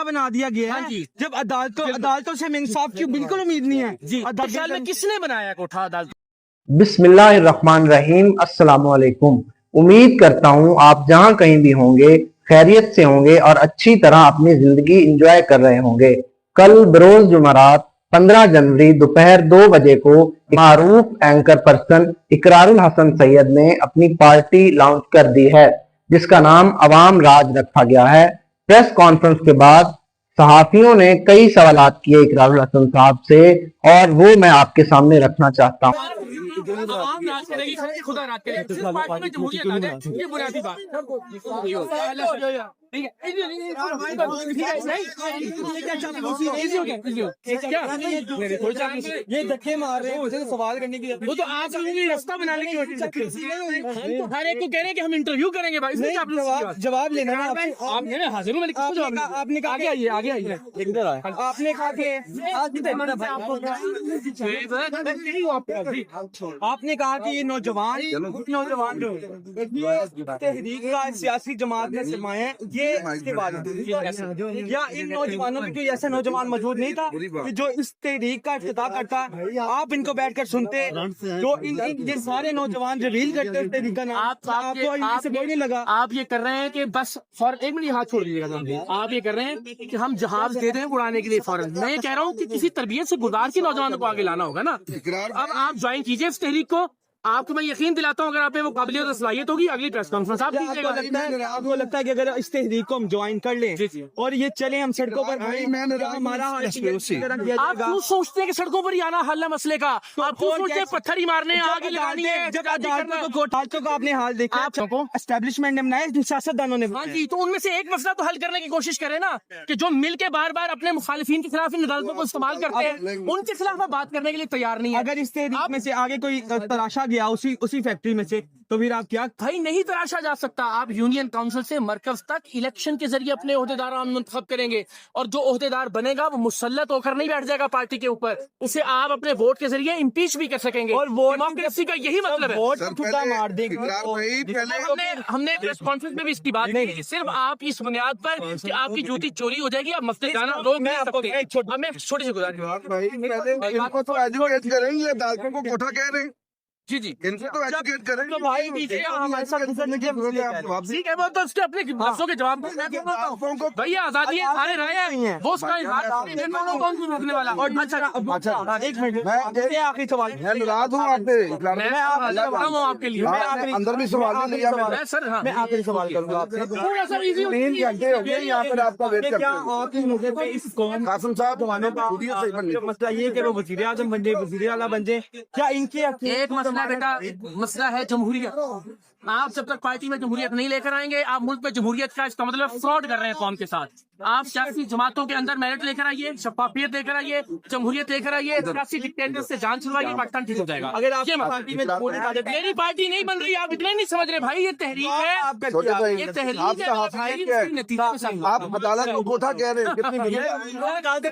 بنا دیا گیا ہے جب عدالتوں سے انصاف کی بالکل امید نہیں ہے جی کس نے بنایا کوٹھا عدالت؟ بسم اللہ الرحمن الرحیم۔ السلام علیکم۔ امید کرتا ہوں آپ جہاں کہیں بھی ہوں گے خیریت سے ہوں گے اور اچھی طرح اپنی زندگی انجوائے کر رہے ہوں گے۔ کل بروز جمعرات 15 جنوری دوپہر 2 بجے کو معروف اینکر پرسن اقرار الحسن سید نے اپنی پارٹی لانچ کر دی ہے جس کا نام عوام راج رکھا گیا ہے۔ پریس کانفرنس کے بعد صحافیوں نے کئی سوالات کیے اقرار الحسن صاحب سے اور وہ میں آپ کے سامنے رکھنا چاہتا ہوں۔ عوام راج کرے گی، خدا راج کرے گی، صرف پارٹی میں جمہوریت آ جائے، یہ بنیادی بات۔ یہ دھکے مار رہے ہیں سوال کرنے کی، وہ تو آپ راستہ بنانے کی ہر ایک کو کہہ رہے ہیں کہ ہم انٹرویو کریں گے بھائی، جواب لینا ہے آپ حاضر ہوں، آپ نے کہا آگے آئیے آپ نے کہا کہ آپ نے کہا کہ یہ نوجوان تحریک کا سیاسی جماعت میں سرمایہ یہ اس کے بعد یا ان نوجوانوں میں کوئی ایسا نوجوان موجود نہیں تھا کہ جو اس تحریک کا افتتاح کرتا، آپ ان کو بیٹھ کر سنتے، جو یہ سارے نوجوان ریویل کرتے اس تحریک کا نام، آپ کو ان سے کوئی نہیں لگا؟ آپ یہ کر رہے ہیں کہ بس ایک منٹ ہاتھ چھوڑ دیجیے گا، آپ یہ کر رہے ہیں کہ ہم جہاز دے دیں اڑانے کے لیے فوراً۔ میں یہ کہہ رہا ہوں کہ کسی تربیت سے گزار کے نوجوانوں کو آگے لانا ہوگا نا۔ اب آپ جوائن کیجیے اس تحریک کو، آپ کو میں یقین دلاتا ہوں اگر آپ وہ قابلیت اور صلاحیت ہوگی اگلی پریس کانفرنس آپ آپ کو لگتا ہے کہ اگر اس تحریک کو ہم جوائن کر لیں اور یہ چلیں ہم سڑکوں پر، ہمارا آپ کیوں سوچتے ہیں کہ سڑکوں پر ہی آنا حل ہے مسئلے کا؟ آپ کیوں سوچتے ہیں پتھر ہی مارنے آگے لگانی ہے؟ جب عدالتوں کا آپ نے حال دیکھا، اسٹیبلشمنٹ نے بنایا، سیاست دانوں نے، ہاں جی، تو ان میں سے ایک مسئلہ تو حل کرنے کی کوشش کریں نا، کہ جو مل کے بار بار اپنے مخالفین کے خلاف ان عدالتوں کو استعمال کرتے ہیں ان کے خلاف بات کرنے کے لیے تیار نہیں ہے۔ اگر اس تحریک میں سے آگے کوئی تراشا گیا اسی فیکٹری میں سے تو پھر آپ کیا؟ بھائی نہیں تراشا جا سکتا، آپ یونین کاؤنسل سے مرکز تک الیکشن کے ذریعے اپنے عہدیداران منتخب کریں گے، اور جو عہدیدار بنے گا وہ مسلط ہو کر نہیں بیٹھ جائے گا پارٹی کے اوپر، اسے آپ اپنے ووٹ کے ذریعے امپیچ بھی کر سکیں گے، اور ڈیموکریسی کا یہی مطلب ہے۔ ووٹ چھٹا مار دیں گے۔ ہم نے پریس کانفرنس میں بھی اس کی بات نہیں کی، صرف آپ اس بنیاد پر کہ آپ کی جوتی چوری ہو جائے گی، آپ مسئلے جانا روک نہیں سکتے۔ ہمیں چھوٹی سی گزارش جی ان سے تو ایجوکیٹ کریں گے بھائی، ہمارے ساتھ گزرنے کے ٹھیک ہے، وہ تو اس کے اپنے لفظوں کے جواب بھیا آزادی ہے، سارے رہے ہیں وہ اس کا کون سی روکنے والا۔ اچھا ایک منٹ، آخری سوال میں ناراض ہوں آپ سے، میں آپ کے لیے اندر بھی سوال نہیں لیا سر، میں آخری سوال کروں گا آپ سے۔ 3 گھنٹے ہو گئے یہاں پر آپ کا ویٹ کرتے ہیں۔ آپ ہی مجھے پہ اس قوم قاسم صاحب مسئلہ یہ کہ وہ وزیر اعظم بن جائے، وزیر اعلیٰ بن جائے، کیا ان کے ایک مسئلہ بیٹا مسئلہ ہے جمہوریت۔ آپ جب تک پارٹی میں جمہوریت نہیں لے کر آئیں گے، آپ ملک میں جمہوریت کا اس کا مطلب فراڈ کر رہے ہیں قوم کے ساتھ۔ آپ سیاسی جماعتوں کے اندر میرٹ لے کر آئیے، شفافیت لے کر آئیے، جمہوریت لے کر آئیے، سیاسی ڈکٹیٹر سے جان چھڑوائیے، پاکستان ٹھیک ہو جائے گا۔ اگر آپ پارٹی میں میری پارٹی نہیں بن رہی، آپ اتنے نہیں سمجھ رہے بھائی، یہ تحریک ہے، یہ تحریک ہے، آپ عدالت کو کوٹھا کہہ رہے ہیں، کتنی